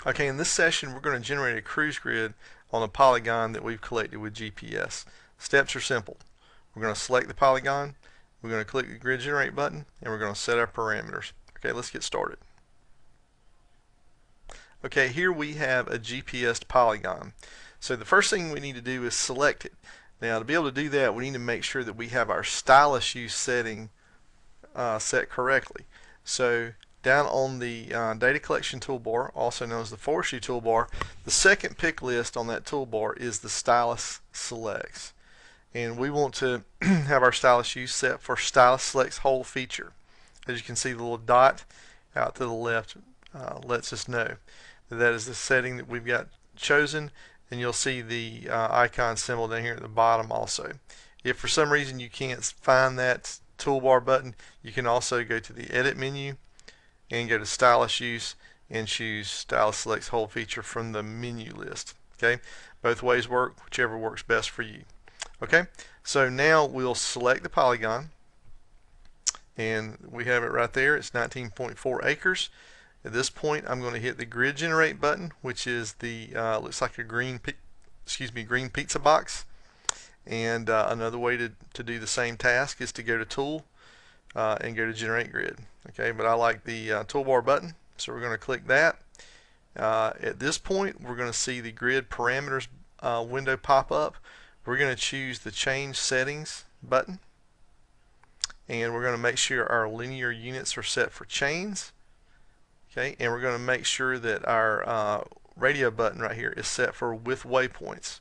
Okay, in this session we're going to generate a cruise grid on a polygon that we've collected with GPS. Steps are simple. We're going to select the polygon, we're going to click the grid generate button, and we're going to set our parameters. Okay, let's get started. Okay, here we have a GPS polygon. So the first thing we need to do is select it. Now to be able to do that, we need to make sure that we have our Stylus Use setting set correctly. So down on the data collection toolbar, also known as the forestry toolbar, the second pick list on that toolbar is the Stylus Selects. And we want to have our Stylus Use set for Stylus Selects whole feature. As you can see, the little dot out to the left lets us know that is the setting that we've got chosen, and you'll see the icon symbol down here at the bottom also. If for some reason you can't find that toolbar button, you can also go to the edit menu and go to Stylus Use and choose Stylus Selects whole feature from the menu list. Okay, both ways work, whichever works best for you. Okay, so now we'll select the polygon, and we have it right there. It's 19.4 acres. At this point, I'm going to hit the grid generate button, which is the looks like a green pizza box. And another way to do the same task is to go to Tool and go to Generate Grid. Okay, but I like the toolbar button, so we're going to click that. At this point, we're going to see the grid parameters window pop up. We're going to choose the Change Settings button, and we're going to make sure our linear units are set for chains. Okay, and we're going to make sure that our radio button right here is set for with waypoints.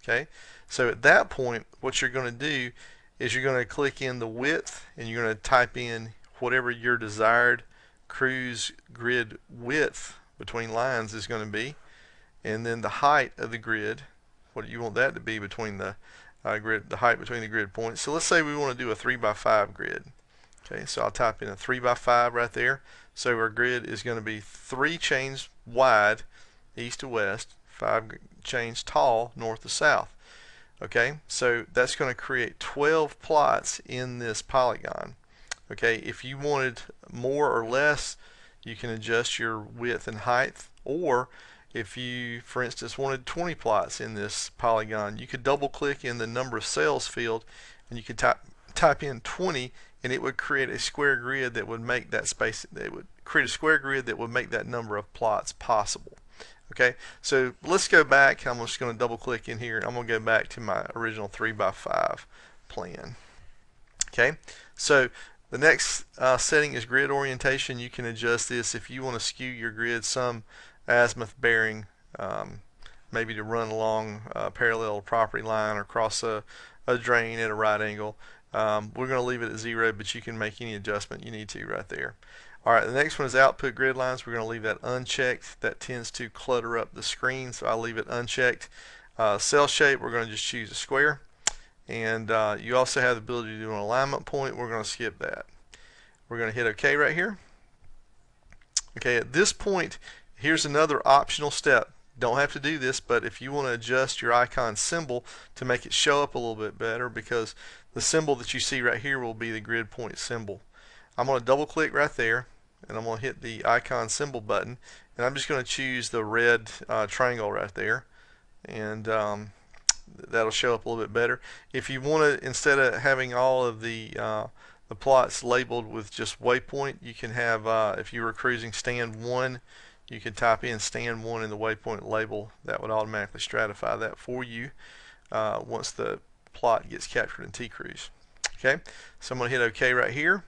Okay, so at that point, what you're going to do is you're going to click in the width, and you're going to type in whatever your desired cruise grid width between lines is going to be, and then the height of the grid, what you want that to be between the the height between the grid points. So let's say we want to do a 3x5 grid. Okay, so I'll type in a 3x5 right there. So our grid is going to be 3 chains wide, east to west, 5 chains tall, north to south. Okay, so that's going to create 12 plots in this polygon. Okay, if you wanted more or less, you can adjust your width and height, or if you, for instance, wanted 20 plots in this polygon, you could double click in the number of cells field, and you could type in 20, and it would create a square grid that would make that space, it would create a square grid that would make that number of plots possible. Okay, so let's go back. I'm just going to double click in here. I'm going to go back to my original 3x5 plan. Okay, so the next setting is grid orientation. You can adjust this if you want to skew your grid some azimuth bearing, maybe to run along a parallel property line or cross a drain at a right angle. We're going to leave it at 0, but you can make any adjustment you need to right there. Alright, the next one is output grid lines. We're going to leave that unchecked. That tends to clutter up the screen, so I'll leave it unchecked. Cell shape, we're going to just choose a square. And you also have the ability to do an alignment point. We're going to skip that. We're going to hit OK right here. Okay, at this point, here's another optional step. Don't have to do this, but if you want to adjust your icon symbol to make it show up a little bit better, because the symbol that you see right here will be the grid point symbol. I'm going to double click right there, and I'm going to hit the icon symbol button, and I'm just going to choose the red triangle right there, and that'll show up a little bit better. If you want to, instead of having all of the plots labeled with just waypoint, you can have, if you were cruising stand 1, you can type in stand 1 in the waypoint label. That would automatically stratify that for you once the plot gets captured in T-Cruise. Okay, so I'm going to hit OK right here,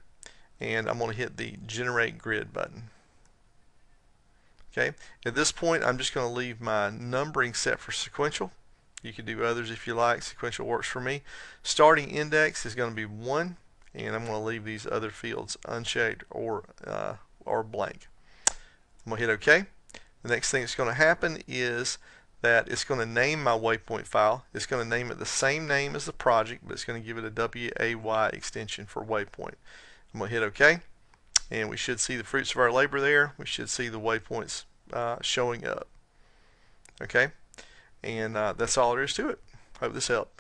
and I'm going to hit the generate grid button. Okay, at this point I'm just going to leave my numbering set for sequential. You can do others if you like. Sequential works for me. Starting index is going to be 1, and I'm going to leave these other fields unchecked or blank. I'm going to hit OK. The next thing that's going to happen is that it's going to name my waypoint file. It's going to name it the same name as the project, but it's going to give it a WAY extension for waypoint. I'm going to hit OK, and we should see the fruits of our labor there. We should see the waypoints showing up. Okay, and that's all there is to it. Hope this helped.